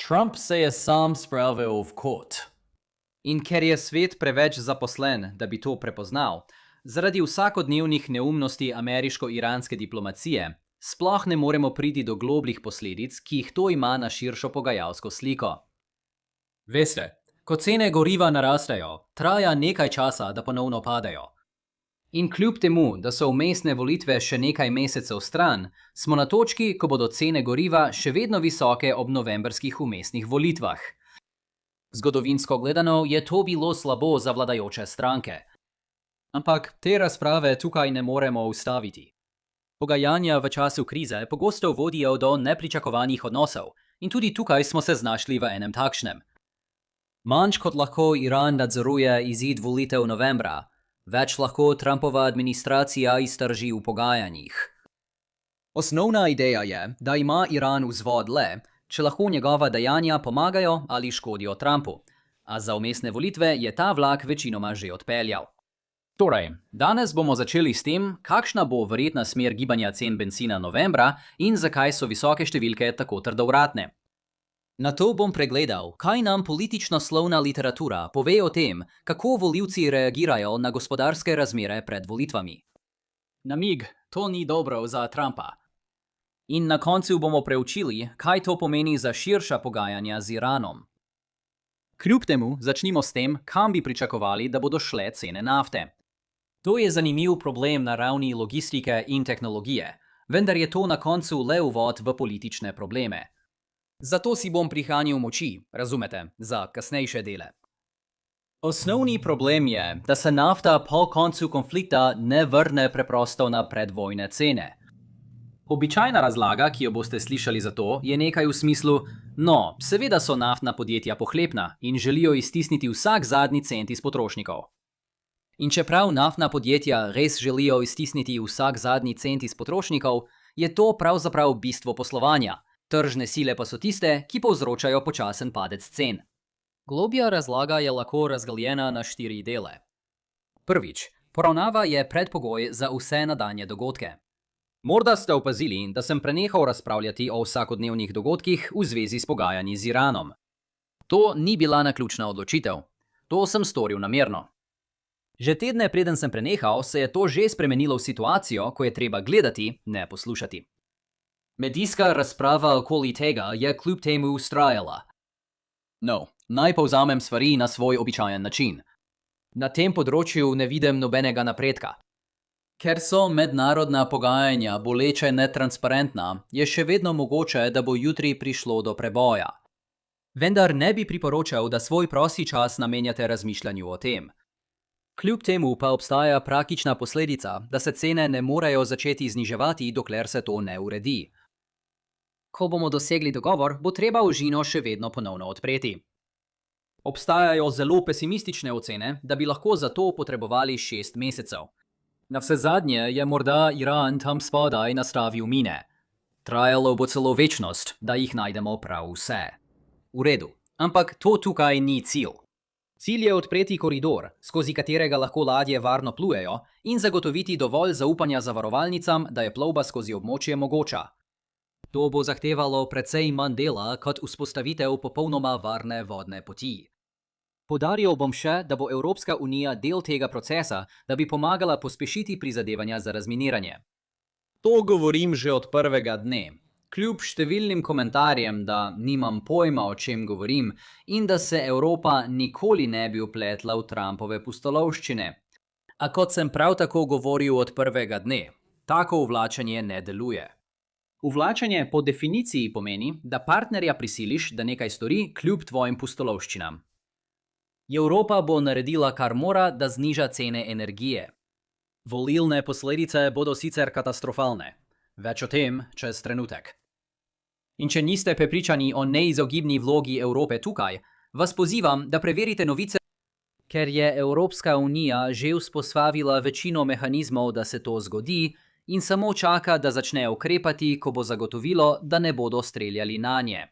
Trump se je sam spravil v kot. In ker je svet preveč zaposlen, da bi to prepoznal, zaradi vsakodnevnih neumnosti ameriško-iranske diplomacije, sploh ne moremo priti do globlih posledic, ki jih to ima na širšo pogajalsko sliko. Veste, ko cene goriva narastejo, traja nekaj časa, da ponovno padajo. In kljub temu, da so vmesne volitve še nekaj mesecev stran, smo na točki, ko bodo cene goriva še vedno visoke ob novembrskih vmesnih volitvah. Zgodovinsko gledano je to bilo slabo za vladajoče stranke. Ampak te razprave tukaj ne moremo ustaviti. Pogajanja v času krize pogosto vodijo do nepričakovanih odnosov in tudi tukaj smo se znašli v enem takšnem. Manj kot lahko Iran nadzoruje izid volitev novembra, več lahko Trumpova administracija iztrži v pogajanjih. Osnovna ideja je, da ima Iran vzvod le, če lahko njegova dejanja pomagajo ali škodijo Trumpu, a za vmesne volitve je ta vlak večinoma že odpeljal. Torej, danes bomo začeli s tem, kakšna bo verjetna smer gibanja cen bencina novembra in zakaj so visoke številke tako trdovratne. Nato bom pregledal, kaj nam politično-slovna literatura pove o tem, kako volivci reagirajo na gospodarske razmere pred volitvami. Namig, to ni dobro za Trumpa. In na koncu bomo preučili, kaj to pomeni za širša pogajanja z Iranom. Kljub temu začnimo s tem, kam bi pričakovali, da bodo šle cene nafte. To je zanimiv problem na ravni logistike in tehnologije, vendar je to na koncu le uvod v politične probleme. Zato si bom prihranil moči, razumete, za kasnejše dele. Osnovni problem je, da se nafta po koncu konflikta ne vrne preprosto na predvojne cene. Običajna razlaga, ki jo boste slišali za to, je nekaj v smislu: no, seveda so naftna podjetja pohlepna in želijo iztisniti vsak zadnji cent iz potrošnikov. In čeprav naftna podjetja res želijo iztisniti vsak zadnji cent iz potrošnikov, je to pravzaprav bistvo poslovanja. Tržne sile pa so tiste, ki povzročajo počasen padec cen. Globja razlaga je lahko razgaljena na 4 dele. Prvič, poravnava je predpogoj za vse nadaljnje dogodke. Morda ste opazili, da sem prenehal razpravljati o vsakodnevnih dogodkih v zvezi s pogajanji z Iranom. To ni bila naključna odločitev. To sem storil namerno. Že tedne preden sem prenehal, se je to že spremenilo v situacijo, ko je treba gledati, ne poslušati. Medijska razprava okoli tega je kljub temu vztrajala. No, naj povzamem stvari na svoj običajen način. Na tem področju ne vidim nobenega napredka. Ker so mednarodna pogajanja boleče netransparentna, je še vedno mogoče, da bo jutri prišlo do preboja. Vendar ne bi priporočal, da svoj prosti čas namenjate razmišljanju o tem. Kljub temu pa obstaja praktična posledica, da se cene ne morejo začeti zniževati, dokler se to ne uredi. Ko bomo dosegli dogovor, bo treba ožino še vedno ponovno odpreti. Obstajajo zelo pesimistične ocene, da bi lahko za to potrebovali 6 mesecev. Navsezadnje je morda Iran tam spodaj nastavil mine. Trajalo bo celo večnost, da jih najdemo prav vse. V redu, ampak to tukaj ni cilj. Cilj je odpreti koridor, skozi katerega lahko ladje varno plujejo, in zagotoviti dovolj zaupanja zavarovalnicam, da je plovba skozi območje mogoča. To bo zahtevalo precej manj dela kot vzpostavitev popolnoma varne vodne poti. Poudaril bom še, da bo Evropska unija del tega procesa, da bi pomagala pospešiti prizadevanja za razminiranje. To govorim že od prvega dne. Kljub številnim komentarjem, da nimam pojma, o čem govorim, in da se Evropa nikoli ne bi vpletla v Trumpove pustolovščine. A kot sem prav tako govoril od prvega dne, tako uvlačenje ne deluje. Uvlačenje po definiciji pomeni, da partnerja prisiliš, da nekaj stori kljub tvojim pustolovščinam. Evropa bo naredila, kar mora, da zniža cene energije. Volilne posledice bodo sicer katastrofalne. Več o tem čez trenutek. In če niste prepričani o neizogibni vlogi Evrope tukaj, vas pozivam, da preverite novice, ker je Evropska unija že vzpostavila večino mehanizmov, da se to zgodi, in samo čaka, da začne ukrepati, ko bo zagotovilo, da ne bodo streljali nanje.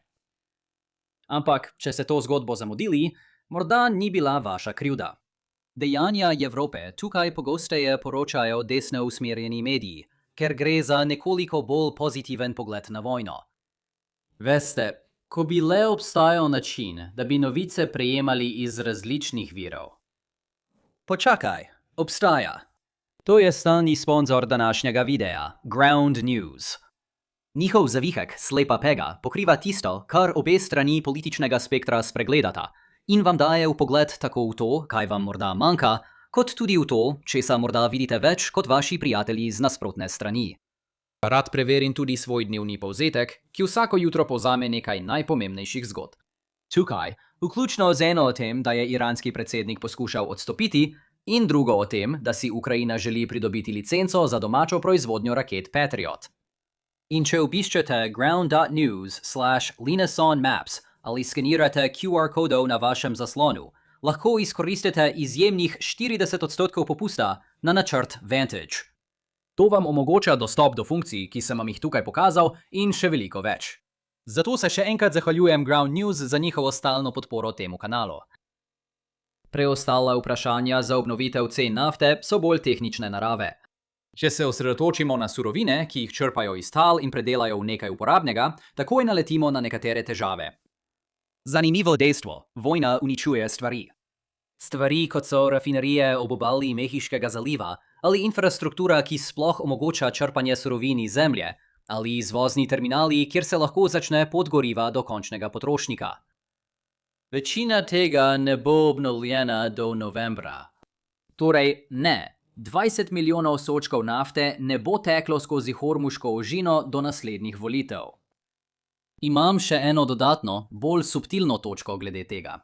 Ampak, če ste to zgodbo zamudili, morda ni bila vaša krivda. Dejanja Evrope tukaj pogosteje poročajo desno usmerjeni mediji, ker gre za nekoliko bolj pozitiven pogled na vojno. Veste, Ko bi le obstajal način, da bi novice prejemali iz različnih virov. Počakaj, obstaja. To je stalni sponzor današnjega videa, Ground News. Njihov zavihek, slepa pega, pokriva tisto, kar obe strani političnega spektra spregledata in vam daje vpogled tako v to, kaj vam morda manjka, kot tudi v to, česa morda vidite več kot vaši prijatelji z nasprotne strani. Rad preverim tudi svoj dnevni povzetek, ki vsako jutro povzame nekaj najpomembnejših zgodb. Tukaj, vključno z eno o tem, da je iranski predsednik poskušal odstopiti, in drugo o tem, da si Ukrajina želi pridobiti licenco za domačo proizvodnjo raket Patriot. In če obiščete ground.news/linasonmaps ali skenirate QR kodov na vašem zaslonu, lahko izkoristite izjemnih 40% popusta na načrt Vantage. To vam omogoča dostop do funkcij, ki sem vam jih tukaj pokazal, in še veliko več. Zato se še enkrat zahvaljujem Ground News za njihovo stalno podporo temu kanalu. Preostala vprašanja za obnovitev cen nafte so bolj tehnične narave. Če se osredotočimo na surovine, ki jih črpajo iz tal in predelajo v nekaj uporabnega, takoj naletimo na nekatere težave. Zanimivo dejstvo, vojna uničuje stvari. Stvari, kot so rafinerije ob obali Mehiškega zaliva ali infrastruktura, ki sploh omogoča črpanje surovin iz zemlje, ali izvozni terminali, kjer se lahko začne pot goriva do končnega potrošnika. Večina tega ne bo obnovljena do novembra. Torej ne. 20 milijonov sodčkov nafte ne bo teklo skozi Hormuško ožino do naslednjih volitev. Imam še eno dodatno, bolj subtilno točko glede tega.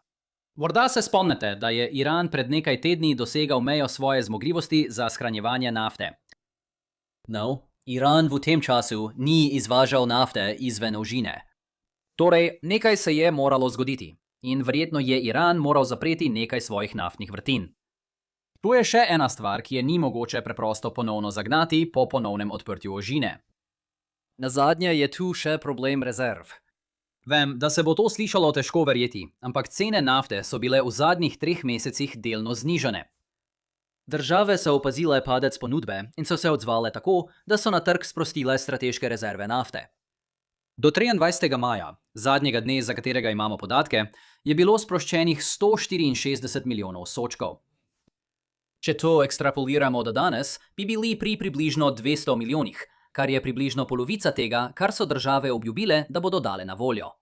Morda se spomnite, da je Iran pred nekaj tedni dosegal mejo svoje zmogljivosti za shranjevanje nafte. No, Iran v tem času ni izvažal nafte izven ožine. Torej, nekaj se je moralo zgoditi in verjetno je Iran moral zapreti nekaj svojih naftnih vrtin. To je še ena stvar, ki je ni mogoče preprosto ponovno zagnati po ponovnem odprtju ožine. Nazadnje je tu še problem rezerv. Vem, da se bo to slišalo težko verjeti, ampak cene nafte so bile v zadnjih 3 mesecih delno znižane. Države so opazile padec ponudbe in so se odzvale tako, da so na trg sprostile strateške rezerve nafte. Do 23. maja, zadnjega dne, za katerega imamo podatke, je bilo sproščenih 164 milijonov sodčkov. Če to ekstrapoliramo do danes, bi bili pri približno 200 milijonih, kar je približno polovica tega, kar so države obljubile, da bodo dale na voljo.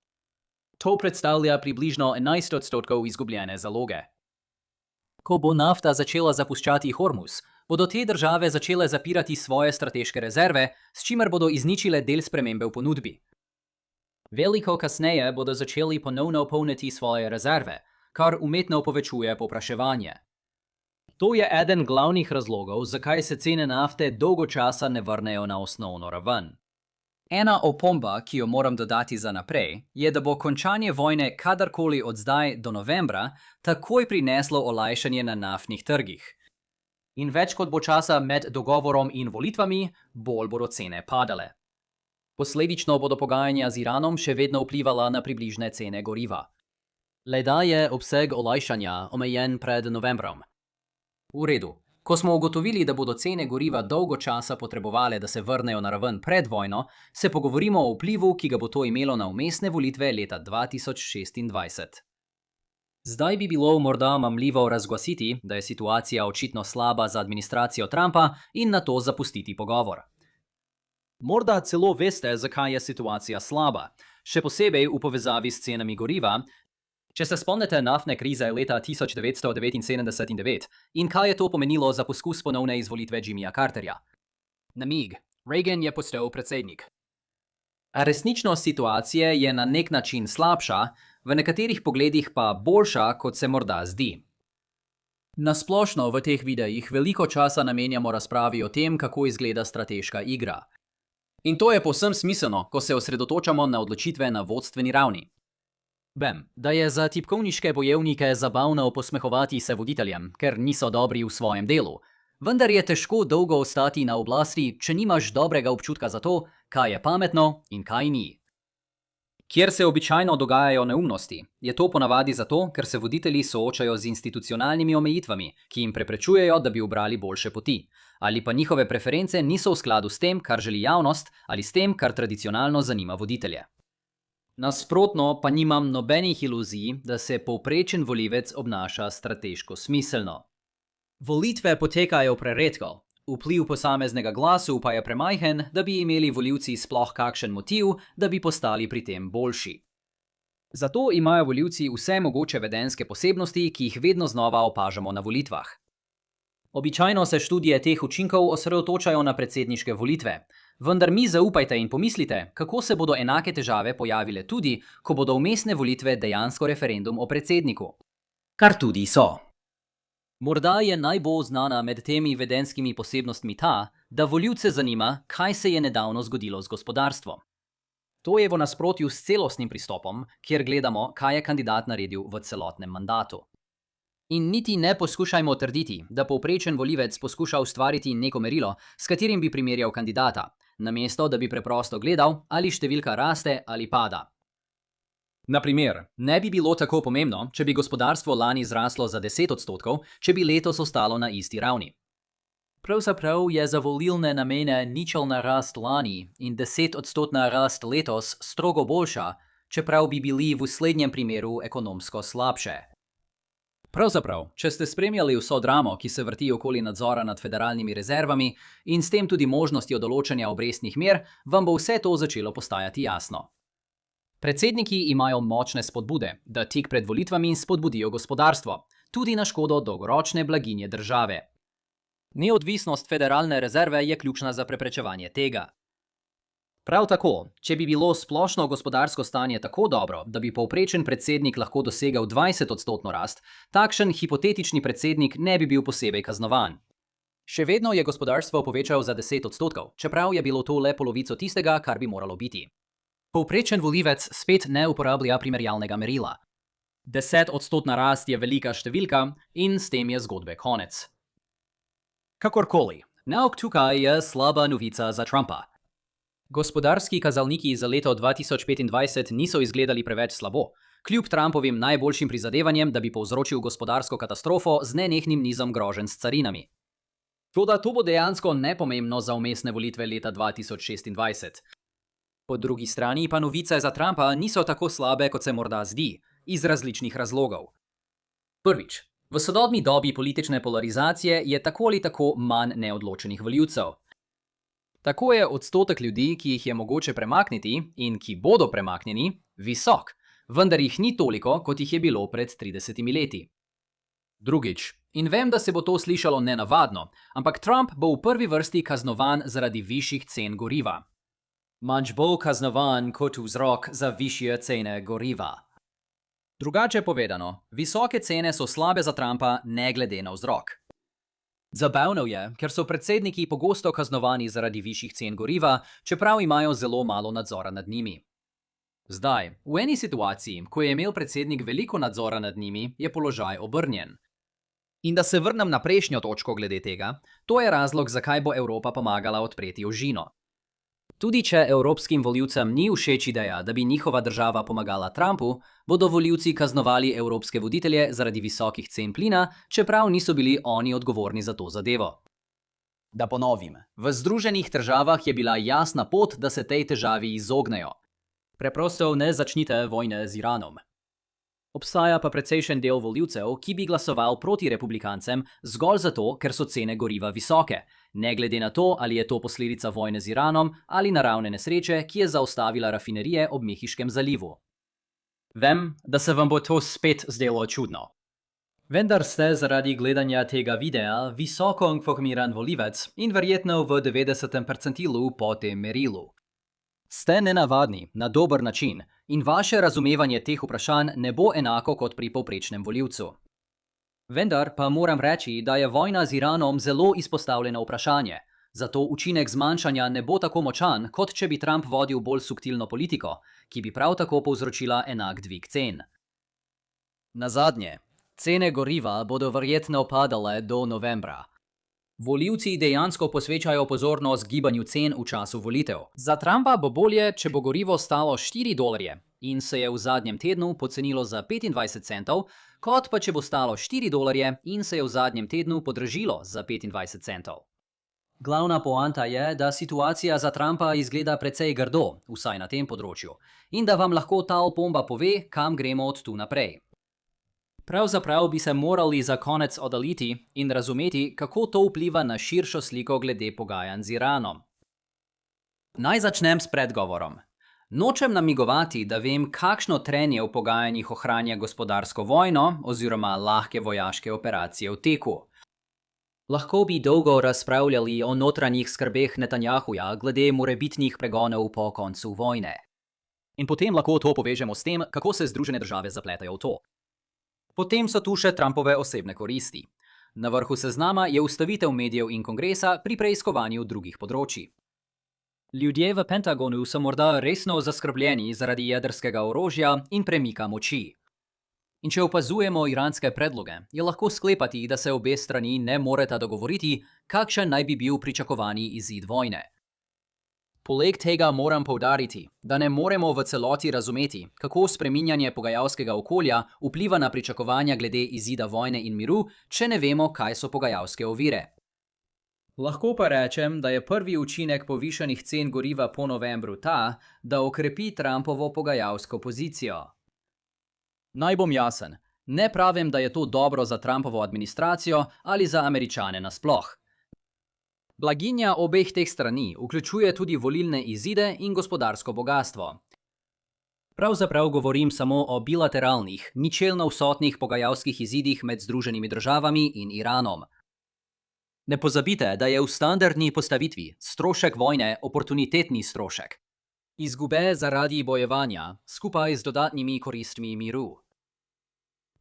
To predstavlja približno 11% izgubljene zaloge. Ko bo nafta začela zapuščati Hormuz, bodo te države začele zapirati svoje strateške rezerve, s čimer bodo izničile del spremembe v ponudbi. Veliko kasneje bodo začeli ponovno polniti svoje rezerve, kar umetno povečuje povpraševanje. To je eden glavnih razlogov, zakaj se cene nafte dolgo časa ne vrnejo na osnovno raven. Ena opomba, ki jo moram dodati za naprej, je, da bo končanje vojne kadarkoli od zdaj do novembra takoj prineslo olajšanje na naftnih trgih. In več kot bo časa med dogovorom in volitvami, bolj bodo cene padale. Posledično bodo pogajanja z Iranom še vedno vplivala na približne cene goriva. Le da je obseg olajšanja omejen pred novembrom. V redu. Ko smo ugotovili, da bodo cene goriva dolgo časa potrebovale, da se vrnejo na raven pred vojno, se pogovorimo o vplivu, ki ga bo to imelo na vmesne volitve leta 2026. Zdaj bi bilo morda mamljivo razglasiti, da je situacija očitno slaba za administracijo Trumpa in na to zapustiti pogovor. Morda celo veste, zakaj je situacija slaba, še posebej v povezavi s cenami goriva. Če se spomnite naftne krize leta 1979 in kaj je to pomenilo za poskus ponovne izvolitve Jimmyja Carterja. Namig, Reagan je postal predsednik. A resničnost situacije je na nek način slabša, v nekaterih pogledih pa boljša, kot se morda zdi. Na splošno v teh videih veliko časa namenjamo razpravi o tem, kako izgleda strateška igra. In to je povsem smiselno, ko se osredotočamo na odločitve na vodstveni ravni. Vem, da je za tipkovniške bojevnike zabavno posmehovati se voditeljem, ker niso dobri v svojem delu, vendar je težko dolgo ostati na oblasti, če nimaš dobrega občutka za to, kaj je pametno in kaj ni. Kjer se običajno dogajajo neumnosti, je to ponavadi zato, ker se voditelji soočajo z institucionalnimi omejitvami, ki jim preprečujejo, da bi ubrali boljše poti, ali pa njihove preference niso v skladu s tem, kar želi javnost, ali s tem, kar tradicionalno zanima voditelje. Nasprotno pa nimam nobenih iluzij, da se povprečen volivec obnaša strateško smiselno. Volitve potekajo preredko, vpliv posameznega glasu pa je premajhen, da bi imeli volivci sploh kakšen motiv, da bi postali pri tem boljši. Zato imajo volivci vse mogoče vedenjske posebnosti, ki jih vedno znova opažamo na volitvah. Običajno se študije teh učinkov osredotočajo na predsedniške volitve, vendar mi zaupajte in pomislite, kako se bodo enake težave pojavile tudi, ko bodo vmesne volitve dejansko referendum o predsedniku. Kar tudi so. Morda je najbolj znana med temi vedenjskimi posebnostmi ta, da volivce zanima, kaj se je nedavno zgodilo z gospodarstvom. To je v nasprotju s celostnim pristopom, kjer gledamo, kaj je kandidat naredil v celotnem mandatu. In niti ne poskušajmo trditi, da povprečen volivec poskuša ustvariti neko merilo, s katerim bi primerjal kandidata, namesto da bi preprosto gledal, ali številka raste ali pada. Na primer, ne bi bilo tako pomembno, če bi gospodarstvo lani zraslo za 10%, če bi letos ostalo na isti ravni. Pravzaprav je za volilne namene ničelna rast lani in 10% rast letos strogo boljša, čeprav bi bili v slednjem primeru ekonomsko slabše. Pravzaprav, če ste spremljali vso dramo, ki se vrti okoli nadzora nad federalnimi rezervami in s tem tudi možnostjo določanja obrestnih mer, vam bo vse to začelo postajati jasno. Predsedniki imajo močne spodbude, da tik pred volitvami spodbudijo gospodarstvo, tudi na škodo dolgoročne blaginje države. Neodvisnost federalne rezerve je ključna za preprečevanje tega. Prav tako, če bi bilo splošno gospodarsko stanje tako dobro, da bi povprečen predsednik lahko dosegel 20% rast, takšen hipotetični predsednik ne bi bil posebej kaznovan. Še vedno je gospodarstvo povečal za 10%, čeprav je bilo to le polovico tistega, kar bi moralo biti. Povprečen volivec spet ne uporablja primerjalnega merila. 10% rast je velika številka in s tem je zgodbe konec. Kakorkoli, nauk tukaj je slaba novica za Trumpa. Gospodarski kazalniki za leto 2025 niso izgledali preveč slabo, kljub Trumpovim najboljšim prizadevanjem, da bi povzročil gospodarsko katastrofo z nenehnim nizom groženj s carinami. Toda to bo dejansko nepomembno za vmesne volitve leta 2026. Po drugi strani pa novice za Trumpa niso tako slabe, kot se morda zdi, iz različnih razlogov. Prvič, v sodobni dobi politične polarizacije je tako ali tako manj neodločenih volivcev. Tako je odstotek ljudi, ki jih je mogoče premakniti in ki bodo premaknjeni, visok, vendar jih ni toliko, kot jih je bilo pred 30 leti. Drugič, in vem, da se bo to slišalo nenavadno, ampak Trump bo v prvi vrsti kaznovan zaradi višjih cen goriva. Manj bo kaznovan kot vzrok za višje cene goriva. Drugače povedano, visoke cene so slabe za Trumpa ne glede na vzrok. Zabavno je, ker so predsedniki pogosto kaznovani zaradi višjih cen goriva, čeprav imajo zelo malo nadzora nad njimi. Zdaj, v eni situaciji, ko je imel predsednik veliko nadzora nad njimi, je položaj obrnjen. In da se vrnem na prejšnjo točko glede tega, to je razlog, zakaj bo Evropa pomagala odpreti ožino. Tudi če evropskim volivcem ni všeč ideja, da bi njihova država pomagala Trumpu, bodo volivci kaznovali evropske voditelje zaradi visokih cen plina, čeprav niso bili oni odgovorni za to zadevo. Da ponovim, v Združenih državah je bila jasna pot, da se tej težavi izognejo. Preprosto ne začnite vojne z Iranom. Obstaja pa precejšen del volivcev, ki bi glasoval proti republikancem zgolj zato, ker so cene goriva visoke, ne glede na to, ali je to posledica vojne z Iranom ali naravne nesreče, ki je zaustavila rafinerije ob Mehiškem zalivu. Vem, da se vam bo to spet zdelo čudno. Vendar ste zaradi gledanja tega videa visoko informiran volivec in verjetno v 90. percentilu po tem merilu. Ste nenavadni na dober način in vaše razumevanje teh vprašanj ne bo enako kot pri povprečnem volivcu. Vendar pa moram reči, da je vojna z Iranom zelo izpostavljeno vprašanje, zato učinek zmanjšanja ne bo tako močan, kot če bi Trump vodil bolj subtilno politiko, ki bi prav tako povzročila enak dvig cen. Nazadnje, cene goriva bodo verjetno padale do novembra. Volivci dejansko posvečajo pozornost gibanju cen v času volitev. Za Trumpa bo bolje, če bo gorivo stalo $4 in se je v zadnjem tednu pocenilo za 25 centov, kot pa če bo stalo $4 in se je v zadnjem tednu podražilo za 25 centov. Glavna poanta je, da situacija za Trumpa izgleda precej grdo, vsaj na tem področju, in da vam lahko ta opomba pove, kam gremo od tu naprej. Pravzaprav bi se morali za konec oddaljiti in razumeti, kako to vpliva na širšo sliko glede pogajanj z Iranom. Naj začnem s predgovorom. Nočem namigovati, da vem, kakšno trenje v pogajanjih ohranja gospodarsko vojno oziroma lahke vojaške operacije v teku. Lahko bi dolgo razpravljali o notranjih skrbeh Netanjahuja glede morebitnih pregonov po koncu vojne. In potem lahko to povežemo s tem, kako se Združene države zapletajo v to. Potem so tu še Trumpove osebne koristi. Na vrhu seznama je ustavitev medijev in kongresa pri preiskovanju drugih področji. Ljudje v Pentagonu so morda resno zaskrbljeni zaradi jedrskega orožja in premika moči. In če opazujemo iranske predloge, je lahko sklepati, da se obe strani ne moreta dogovoriti, kakšen naj bi bil pričakovani izid vojne. Poleg tega moram poudariti, da ne moremo v celoti razumeti, kako spreminjanje pogajalskega okolja vpliva na pričakovanja glede izida vojne in miru, če ne vemo, kaj so pogajalske ovire. Lahko pa rečem, da je prvi učinek povišanih cen goriva po novembru ta, da okrepi Trumpovo pogajalsko pozicijo. Naj bom jasen, ne pravim, da je to dobro za Trumpovo administracijo ali za Američane nasploh. Blaginja obeh teh strani vključuje tudi volilne izide in gospodarsko bogastvo. Pravzaprav govorim samo o bilateralnih, ničelno vsotnih pogajalskih izidih med Združenimi državami in Iranom. Ne pozabite, da je v standardni postavitvi strošek vojne oportunitetni strošek. Izgube zaradi bojevanja skupaj z dodatnimi koristmi miru.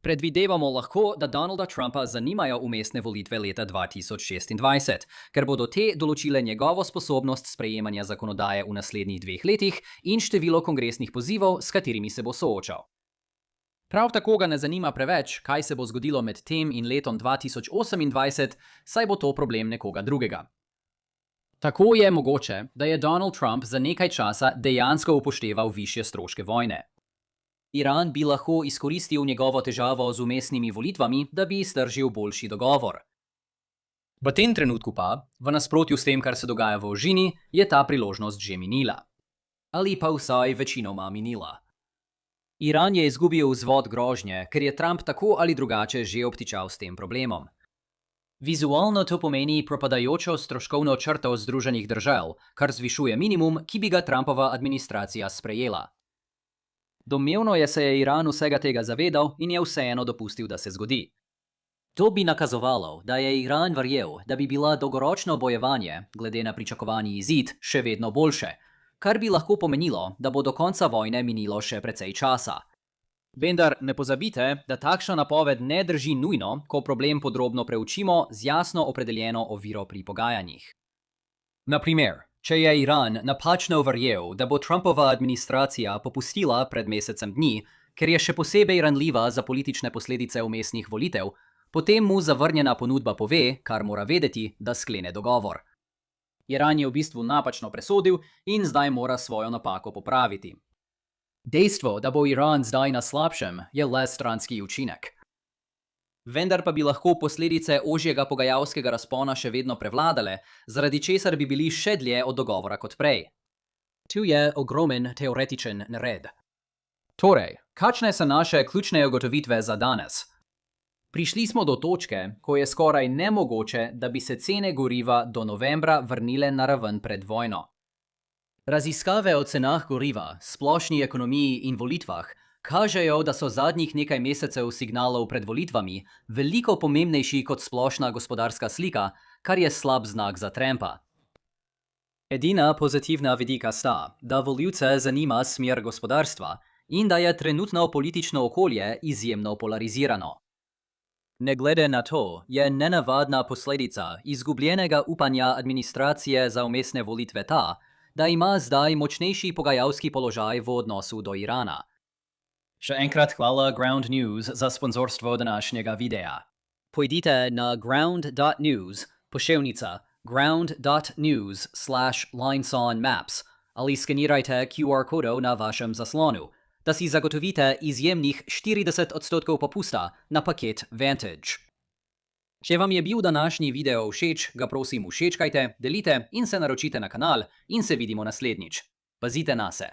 Predvidevamo lahko, da Donalda Trumpa zanimajo umestne volitve leta 2026, ker bodo te določile njegovo sposobnost sprejemanja zakonodaje v naslednjih 2 letih in število kongresnih pozivov, s katerimi se bo soočal. Prav tako ga ne zanima preveč, kaj se bo zgodilo med tem in letom 2028, saj bo to problem nekoga drugega. Tako je mogoče, da je Donald Trump za nekaj časa dejansko upošteval višje stroške vojne. Iran bi lahko izkoristil njegovo težavo z umestnimi volitvami, da bi iztržil boljši dogovor. V tem trenutku pa, v nasprotju s tem, kar se dogaja v ožini, je ta priložnost že minila. Ali pa vsaj večinoma minila. Iran je izgubil vzvod grožnje, ker je Trump tako ali drugače že obtičal s tem problemom. Vizualno to pomeni propadajočo stroškovno črto Združenih držav, kar zvišuje minimum, ki bi ga Trumpova administracija sprejela. Domnevno se je Iran vsega tega zavedal in je vseeno dopustil, da se zgodi. To bi nakazovalo, da je Iran verjel, da bi bila dolgoročno bojevanje, glede na pričakovani izid, še vedno boljše, kar bi lahko pomenilo, da bo do konca vojne minilo še precej časa. Vendar ne pozabite, da takšna napoved ne drži nujno, ko problem podrobno preučimo z jasno opredeljeno oviro pri pogajanjih. Na primer, če je Iran napačno verjel, da bo Trumpova administracija popustila pred mesecem dni, ker je še posebej ranljiva za politične posledice umestnih volitev, potem mu zavrnjena ponudba pove, kar mora vedeti, da sklene dogovor. Iran je v bistvu napačno presodil in zdaj mora svojo napako popraviti. Dejstvo, da bo Iran zdaj na slabšem, je le stranski učinek. Vendar pa bi lahko posledice ožjega pogajalskega razpona še vedno prevladale, zaradi česar bi bili še dlje od dogovora kot prej. Tu je ogromen teoretičen nered. Torej, kakšne so naše ključne ugotovitve za danes? Prišli smo do točke, ko je skoraj nemogoče, da bi se cene goriva do novembra vrnile na raven pred vojno. Raziskave o cenah goriva, splošni ekonomiji in volitvah kažejo, da so zadnjih nekaj mesecev signalov pred volitvami veliko pomembnejši kot splošna gospodarska slika, kar je slab znak za Trumpa. Edina pozitivna vidika sta, da volivce zanima smer gospodarstva in da je trenutno politično okolje izjemno polarizirano. Ne glede na to, je nenavadna posledica izgubljenega upanja administracije za umestne volitve ta, da ima zdaj močnejši pogajalski položaj v odnosu do Irana. Še enkrat hvala Ground News za sponzorstvo današnjega videa. Pojdite na ground.news, poševnica ground.news/linesonmaps ali skenirajte QR kodov na vašem zaslonu, da si zagotovite izjemnih 40% popusta na paket Vantage. Če vam je bil današnji video všeč, ga prosim všečkajte, delite in se naročite na kanal in se vidimo naslednjič. Pazite nase.